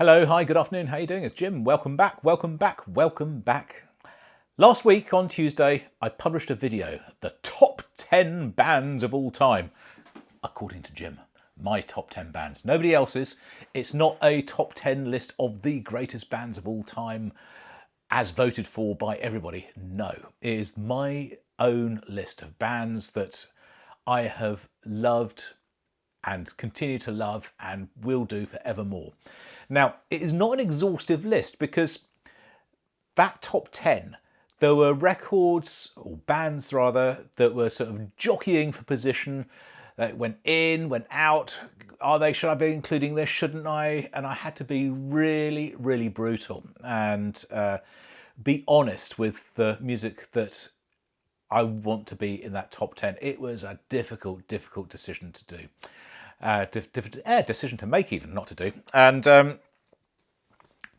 Hello, hi, good afternoon, how you doing? It's Jim. Welcome back, welcome back, welcome back. Last week on Tuesday, I published a video, the top 10 bands of all time, according to Jim. My top 10 bands, nobody else's. It's not a top 10 list of the greatest bands of all time as voted for by everybody. No, it is my own list of bands that I have loved and continue to love and will do forevermore. Now, it is not an exhaustive list because that top 10, there were records, or bands rather, that were sort of jockeying for position, that went in, went out. Should I be including this, shouldn't I? And I had to be really, really brutal and be honest with the music that I want to be in that top 10. It was a difficult decision to do. Decision to make even, not to do. And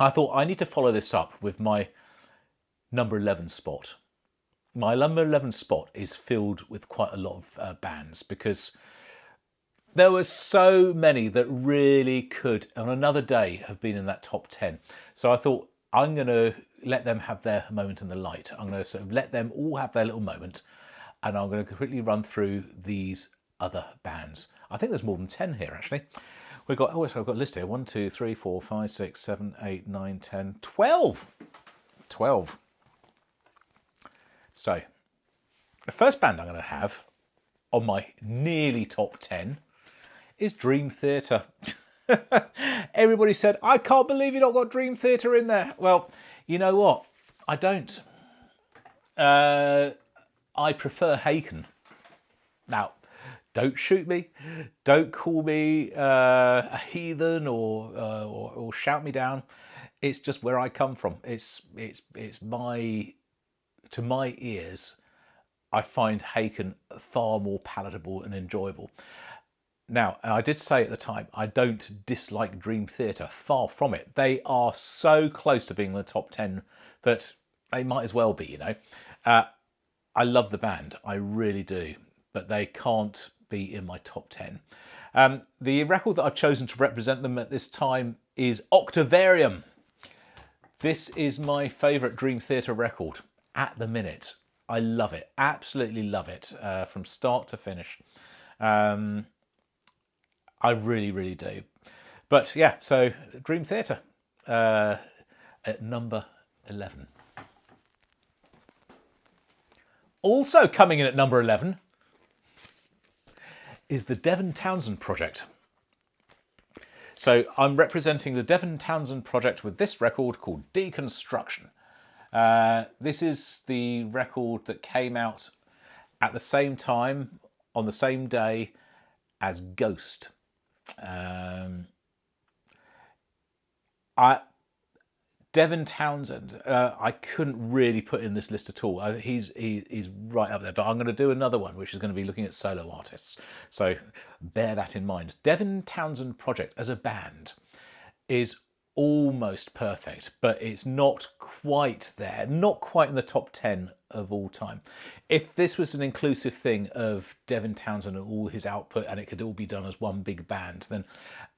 I thought I need to follow this up with my number 11 spot. My number 11 spot is filled with quite a lot of bands because there were so many that really could, on another day, have been in that top 10. So I thought I'm going to let them have their moment in the light. I'm going to sort of let them all have their little moment, and I'm going to quickly run through these other bands. I think there's more than 10 here actually. I've got a list here. 1, 2, 3, 4, 5, 6, 7, 8, 9, 10, 12. 12. So, the first band I'm going to have on my nearly top 10 is Dream Theater. Everybody said, I can't believe you not got Dream Theater in there. Well, you know what? I don't. I prefer Haken. Now, don't shoot me. Don't call me a heathen or shout me down. It's just where I come from. It's to my ears, I find Haken far more palatable and enjoyable. Now, I did say at the time, I don't dislike Dream Theater. Far from it. They are so close to being in the top 10 that they might as well be, you know. I love the band. I really do. But they can't be in my top 10. The record that I've chosen to represent them at this time is Octavarium. This is my favourite Dream Theater record at the minute. I love it, absolutely love it, from start to finish. I really, really do. But yeah, so Dream Theater at number 11. Also coming in at number 11 is the Devon Townsen project. So I'm representing the Devon Townsen project with this record called Deconstruction. This is the record that came out at the same time, on the same day as Ghost. Devon Townsen, I couldn't really put in this list at all. He's right up there, but I'm going to do another one, which is going to be looking at solo artists. So bear that in mind. Devon Townsen project as a band is almost perfect, but it's not quite there, not quite in the top 10 of all time. If this was an inclusive thing of Devon Townsen and all his output and it could all be done as one big band, then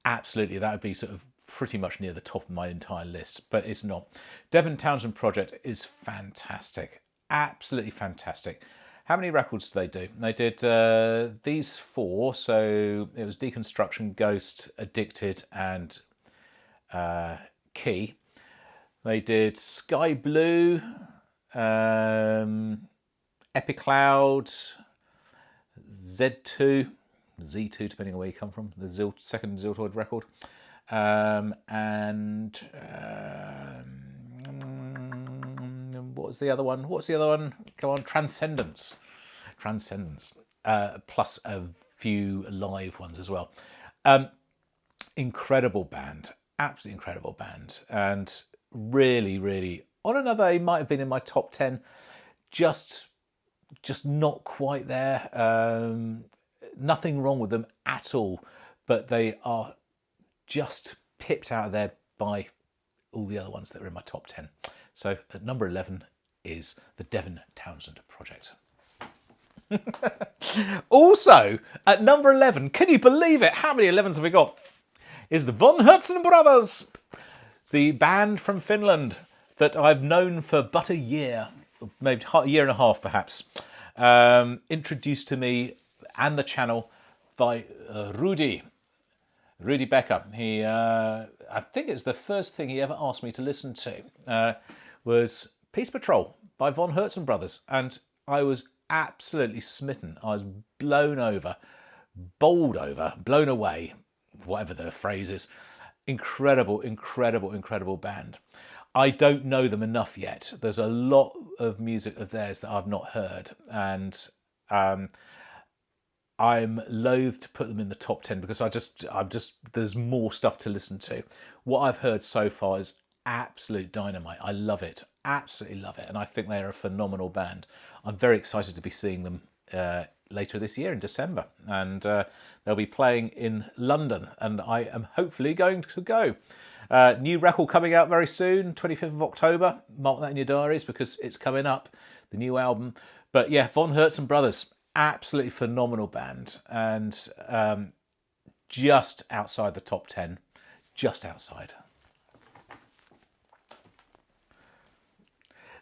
absolutely that would be sort of pretty much near the top of my entire list, but it's not. Devon Townsen project is fantastic, absolutely fantastic. How many records did they do? They did these 4, so it was Deconstruction, Ghost, Addicted, and Key. They did Sky Blue, Epicloud, Z2, depending on where you come from, the second Ziltoid record. What was the other one? Go on, Transcendence. Plus a few live ones as well. Incredible band, absolutely incredible band, and really, really on another, he might have been in my top 10. Just not quite there. Nothing wrong with them at all, but they are just pipped out of there by all the other ones that are in my top 10. So at number 11 is the Devon Townsen project. Also at number 11, can you believe it? How many 11s have we got? Is the Hudson Brothers. the band from Finland that I've known for but a year, maybe a year and a half perhaps, introduced to me and the channel by Rudy Becker. He, I think it's the first thing he ever asked me to listen to, was Peace Patrol by Hudson Brothers, and I was absolutely smitten. I was blown over, bowled over, blown away, whatever the phrase is. Incredible, incredible, incredible band. I don't know them enough yet. There's a lot of music of theirs that I've not heard, and I'm loath to put them in the top 10 because there's more stuff to listen to. What I've heard so far is absolute dynamite. I love it, absolutely love it, and I think they are a phenomenal band. I'm very excited to be seeing them later this year in December, and they'll be playing in London, and I am hopefully going to go. New record coming out very soon, 25th of October. Mark that in your diaries because it's coming up, the new album. But yeah, Hudson Brothers, absolutely phenomenal band, and just outside the top 10, just outside.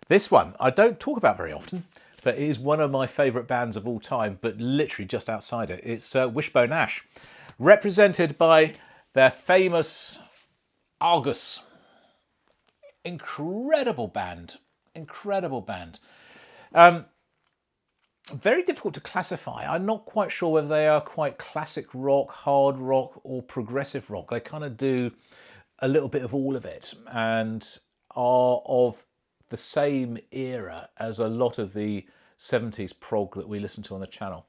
This one I don't talk about very often, but it is one of my favourite bands of all time, but literally just outside it. It's Wishbone Ash, represented by their famous Argus. Incredible band, incredible band. Very difficult to classify. I'm not quite sure whether they are quite classic rock, hard rock, or progressive rock. They kind of do a little bit of all of it, and are of the same era as a lot of the 70s prog that we listen to on the channel.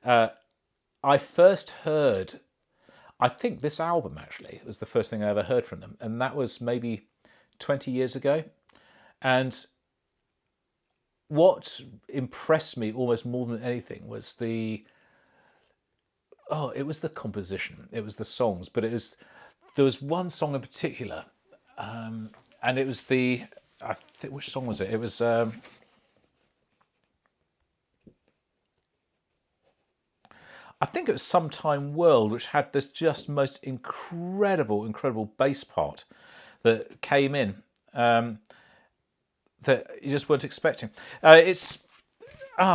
I first heard, I think this album actually was the first thing I ever heard from them, and that was maybe 20 years ago. And what impressed me almost more than anything was it was the composition, it was the songs, but there was one song in particular, and it was I think, which song was it? It was I think it was Sometime World, which had this just most incredible bass part that came in, that you just weren't expecting. It's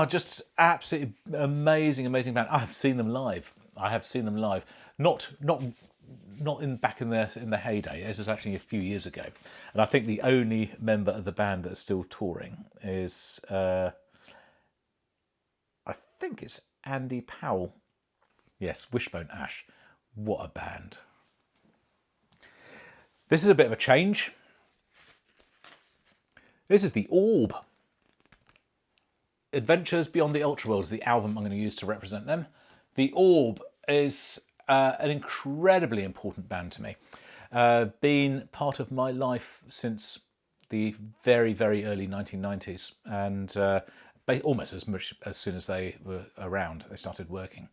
just absolutely amazing band. I have seen them live. Not back in the heyday. This is actually a few years ago, and I think the only member of the band that's still touring is I think it's Andy Powell. Yes, Wishbone Ash. What a band! This is a bit of a change. This is the Orb. Adventures Beyond the Ultraworld is the album I'm going to use to represent them. The Orb is an incredibly important band to me. Been part of my life since the very, very early 1990s, and almost as much as soon as they were around, they started working.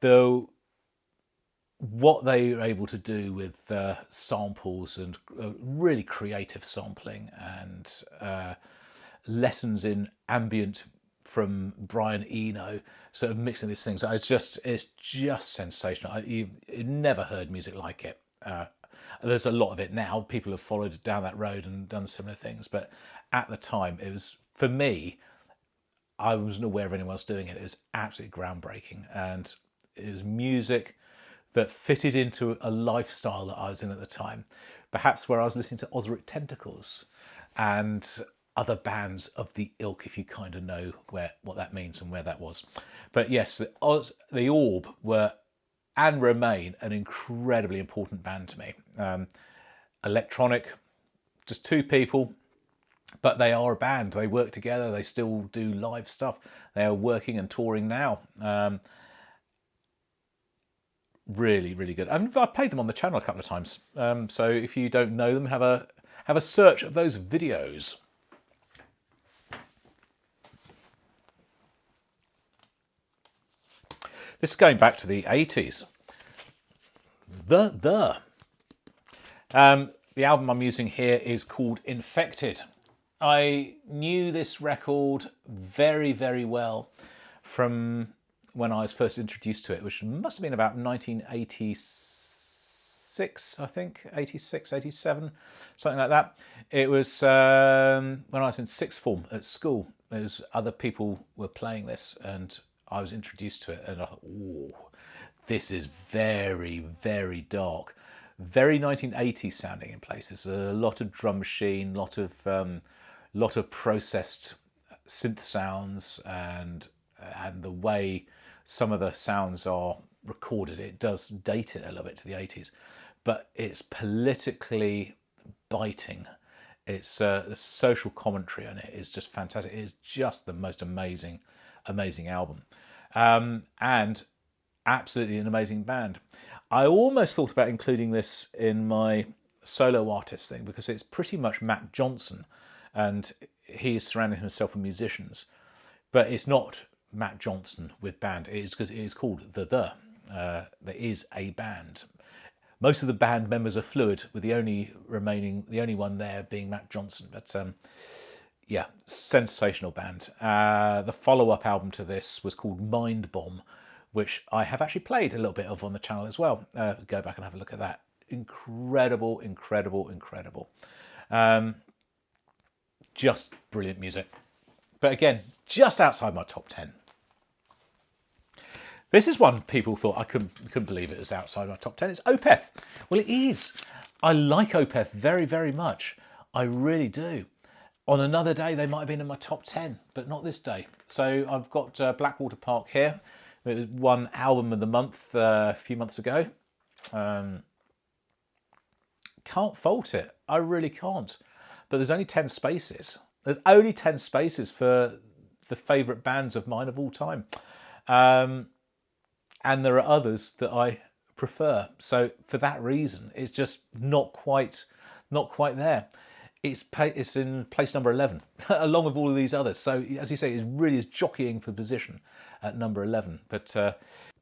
Though what they were able to do with samples and really creative sampling and lessons in ambient from Brian Eno, sort of mixing these things, it's just sensational. You've never heard music like it. There's a lot of it now. People have followed down that road and done similar things, but at the time, it was, for me, I wasn't aware of anyone else doing it. It was absolutely groundbreaking, and it was music that fitted into a lifestyle that I was in at the time. Perhaps where I was listening to Ozric Tentacles and other bands of the ilk, if you kind of know what that means and where that was. But yes, the Orb were and remain an incredibly important band to me. Electronic, just two people, but they are a band. They work together. They still do live stuff. They are working and touring now. Really, really good. I've played them on the channel a couple of times. So if you don't know them, have a search of those videos. This is going back to the 80s. The album I'm using here is called Infected. I knew this record very, very well from when I was first introduced to it, which must have been about 1986 86, I think, 86, 87, something like that. It was when I was in sixth form at school. There was other people were playing this, and I was introduced to it, and I thought, "Ooh, this is very, very dark, very 1980s sounding in places. A lot of drum machine, lot of processed synth sounds, and the way some of the sounds are recorded, it does date it a little bit to the 80s, but it's politically biting. It's the social commentary on it is just fantastic. It is just the most amazing album, and absolutely an amazing band. I almost thought about including this in my solo artist thing because it's pretty much Matt Johnson, and he is surrounding himself with musicians, but it's not Matt Johnson with band. It is because it is called There is a band. Most of the band members are fluid, with the only one there being Matt Johnson. But yeah, Sensational Band. The follow-up album to this was called Mind Bomb, which I have actually played a little bit of on the channel as well. Go back and have a look at that. Incredible, incredible, incredible. Just brilliant music. But again, just outside my top 10. This is one people thought I couldn't believe it was outside my top 10. It's OPTH. Well, it is. I like OPTH very, very much. I really do. On another day, they might have been in my top 10, but not this day. So I've got Blackwater Park here. It was one album of the month a few months ago. Can't fault it. I really can't. But there's only 10 spaces. There's only 10 spaces for the favourite bands of mine of all time. And there are others that I prefer. So for that reason, it's just not quite there. It's in place number 11, along with all of these others. So as you say, it really is jockeying for position at number 11. But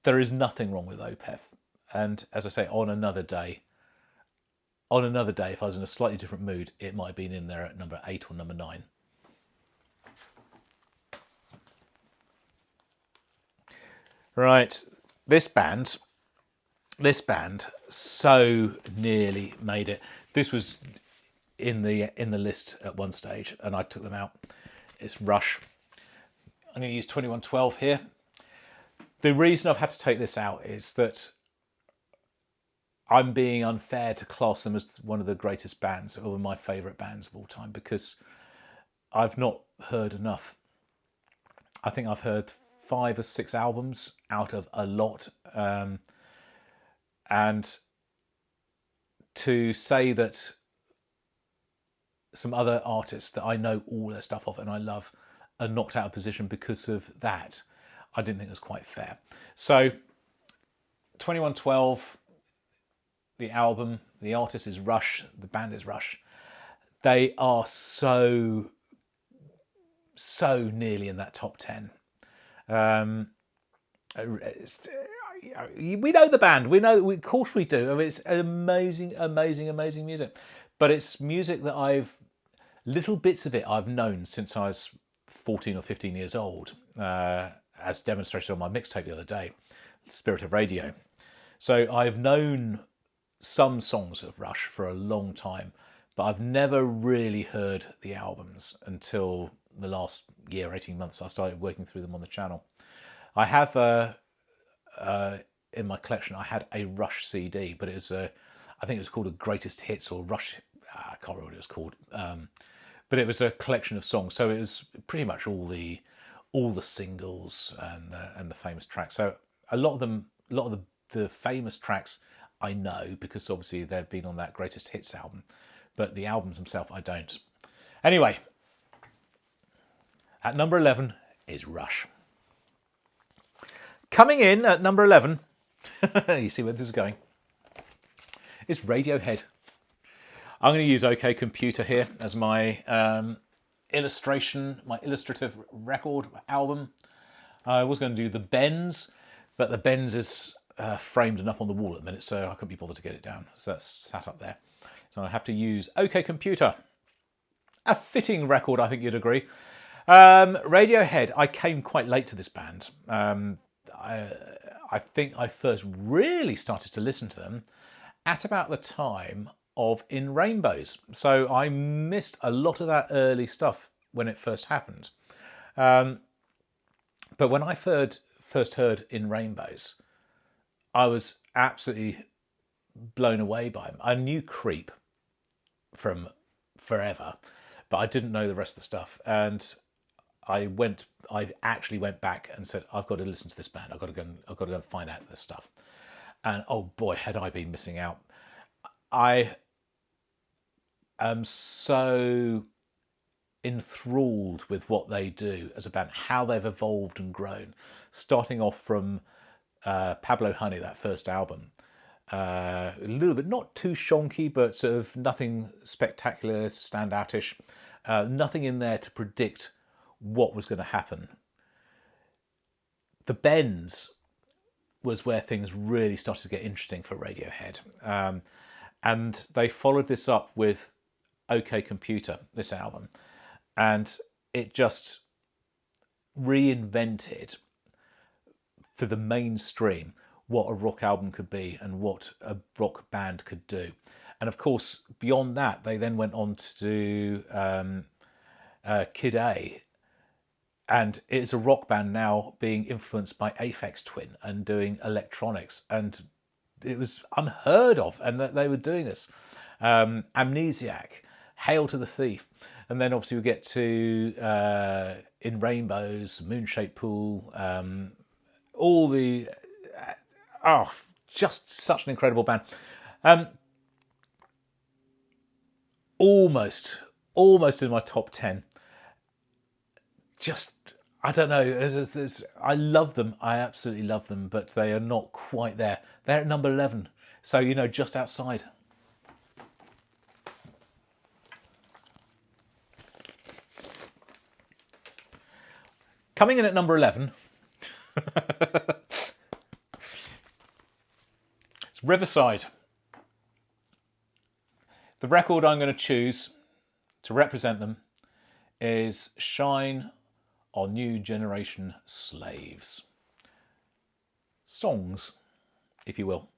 there is nothing wrong with OPTH. And as I say, on another day, if I was in a slightly different mood, it might have been in there at number 8 or number 9. Right, this band so nearly made it. This was in the list at one stage, and I took them out. It's Rush. I'm going to use 2112 here. The reason I've had to take this out is that I'm being unfair to class them as one of the greatest bands, or my favourite bands of all time, because I've not heard enough. I think I've heard 5 or 6 albums out of a lot. And to say that some other artists that I know all their stuff off and I love are knocked out of position because of that, I didn't think it was quite fair. So 2112, the album, the artist is Rush, the band is Rush. They are so nearly in that top 10. We know the band. Of course we do. I mean, it's amazing, amazing, amazing music. But it's music that little bits of it I've known since I was 14 or 15 years old, as demonstrated on my mixtape the other day, Spirit of Radio. So I've known some songs of Rush for a long time, but I've never really heard the albums until the last year, 18 months. I started working through them on the channel. I have in my collection, I had a Rush CD, but it was I think it was called a Greatest Hits or Rush. I can't remember what it was called, but it was a collection of songs. So it was pretty much all the singles and the famous tracks. So a lot of the famous tracks I know because obviously they've been on that Greatest Hits album, but the albums themselves I don't. Anyway, at number 11 is Rush. Coming in at number 11, you see where this is going, is Radiohead. I'm going to use OK Computer here as my illustration, my illustrative record album. I was going to do the Benz, but the Benz is framed and up on the wall at the minute, so I couldn't be bothered to get it down. So that's sat up there. So I have to use OK Computer. A fitting record, I think you'd agree. Radiohead, I came quite late to this band. I think I first really started to listen to them at about the time of In Rainbows. So I missed a lot of that early stuff when it first happened. But when I first heard In Rainbows, I was absolutely blown away by him. I knew Creep from forever, but I didn't know the rest of the stuff. And I actually went back and said, I've got to listen to this band. I've got to go and find out this stuff. And oh boy, had I been missing out. I am so enthralled with what they do as a band, how they've evolved and grown, starting off from Pablo Honey, that first album. A little bit, not too shonky, but sort of nothing spectacular, standoutish. Nothing in there to predict what was going to happen. The Bends was where things really started to get interesting for Radiohead. And they followed this up with OK Computer, this album. And it just reinvented for the mainstream what a rock album could be and what a rock band could do. And of course, beyond that, they then went on to do Kid A. And it's a rock band now being influenced by Aphex Twin and doing electronics. And it was unheard of, and that they were doing this. Amnesiac, Hail to the Thief. And then obviously we get to In Rainbows, Moonshaped Pool, all the... just such an incredible band. Almost in my top 10. Just, I don't know. I love them. I absolutely love them, but they are not quite there. They're at number 11. So, you know, just outside. Coming in at number 11. It's Riverside. The record I'm going to choose to represent them is Shine on New Generation Slaves. Songs, if you will.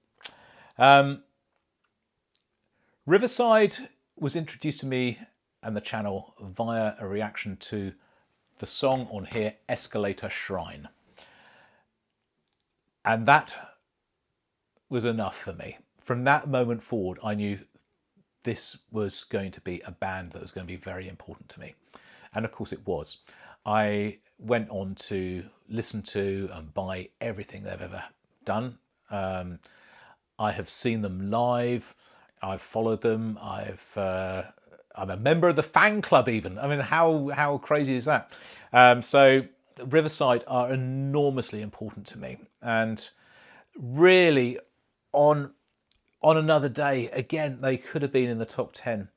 Riverside was introduced to me and the channel via a reaction to the song on here, Escalator Shrine. And that was enough for me. From that moment forward, I knew this was going to be a band that was going to be very important to me. And of course it was. I went on to listen to and buy everything they've ever done. I have seen them live. I've followed them. I'm a member of the fan club even. I mean, how crazy is that? So Riverside are enormously important to me. And really on another day, again, they could have been in the top 10.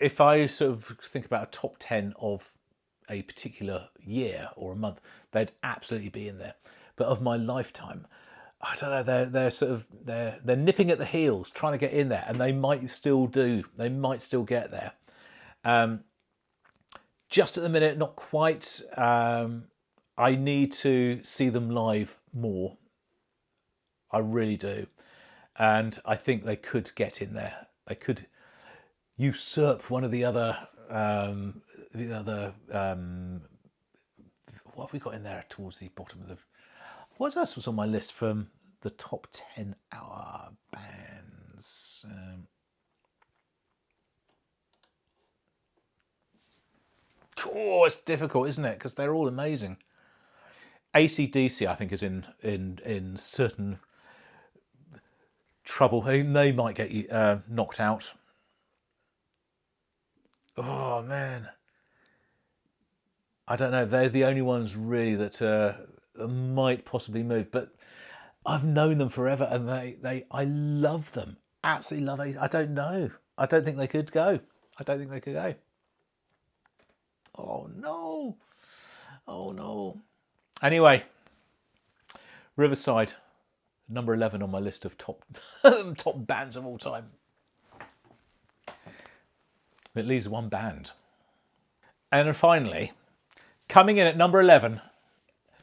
If I sort of think about a top 10 of a particular year or a month, they'd absolutely be in there. But of my lifetime, I don't know, they're nipping at the heels, trying to get in there, and they might still do. They might still get there. Just at the minute, not quite. I need to see them live more. I really do. And I think they could get in there. They could usurp one of the other what have we got in there towards the bottom of the... What else was on my list from the top 10 hour bands? It's difficult, isn't it? Because they're all amazing. AC/DC, I think, is in certain trouble. They might get you knocked out. Oh man, I don't know. They're the only ones really that might possibly move. But I've known them forever, and I love them. Absolutely love it. I don't know. I don't think they could go. I don't think they could go. Oh no. Oh no. Anyway, Riverside, number 11 on my list of top bands of all time. It leaves one band. And then finally, coming in at number 11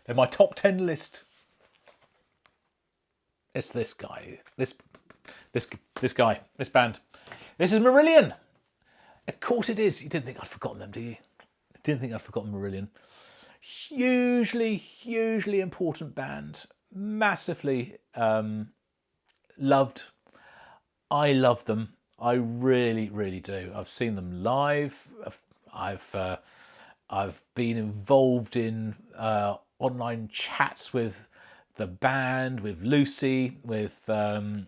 in my top 10 list, it's this guy. This This guy, this band. This is Millian. Of course it is. You didn't think I'd forgotten them, do you? Didn't think I'd forgotten Millian. Hugely important band. Massively loved. I love them. I really do. I've seen them live. I've been involved in online chats with the band, with Lucy, with the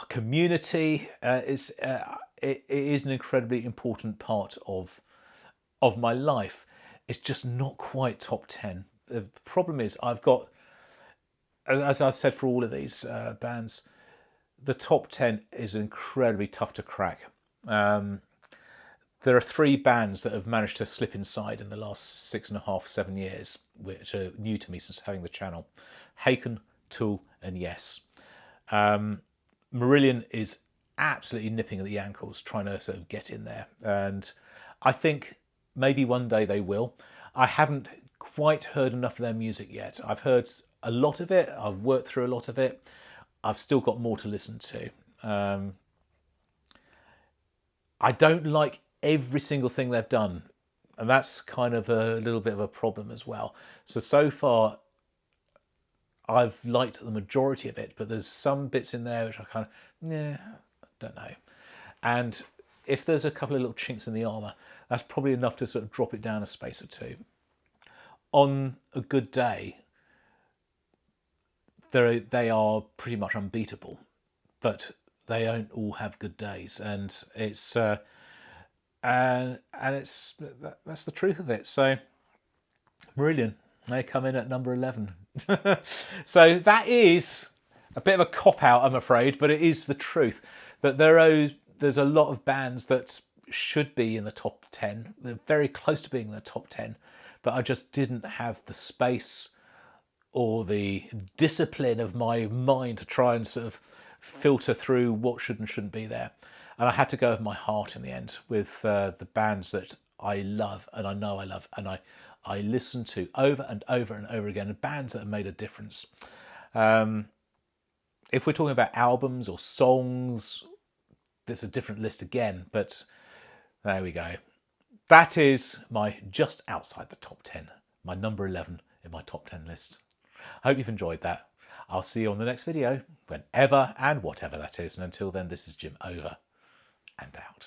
community. It is an incredibly important part of my life. It's just not quite top 10. The problem is I've got, as I said for all of these bands, the top 10 is incredibly tough to crack. There are 3 bands that have managed to slip inside in the last 6.5, 7 years, which are new to me since having the channel. Haken, Tool and Yes. Millian is absolutely nipping at the ankles, trying to sort of get in there. And I think maybe one day they will. I haven't quite heard enough of their music yet. I've heard a lot of it. I've worked through a lot of it. I've still got more to listen to. I don't like every single thing they've done, and that's kind of a little bit of a problem as well. So far I've liked the majority of it, but there's some bits in there which I kind of don't know. And if there's a couple of little chinks in the armour, that's probably enough to sort of drop it down a space or two. On a good day, they are pretty much unbeatable, but they don't all have good days, and it's that's the truth of it. So, Millian, they come in at number 11. So that is a bit of a cop-out, I'm afraid, but it is the truth that there's a lot of bands that should be in the top 10. They're very close to being in the top 10, but I just didn't have the space or the discipline of my mind to try and sort of filter through what should and shouldn't be there. And I had to go with my heart in the end, with the bands that I love and I know I love and I listen to over and over and over again, and bands that have made a difference. If we're talking about albums or songs, there's a different list again, but there we go. That is my just outside the top 10, my number 11 in my top 10 list. I hope you've enjoyed that. I'll see you on the next video, whenever and whatever that is. And until then, this is Jim, over and out.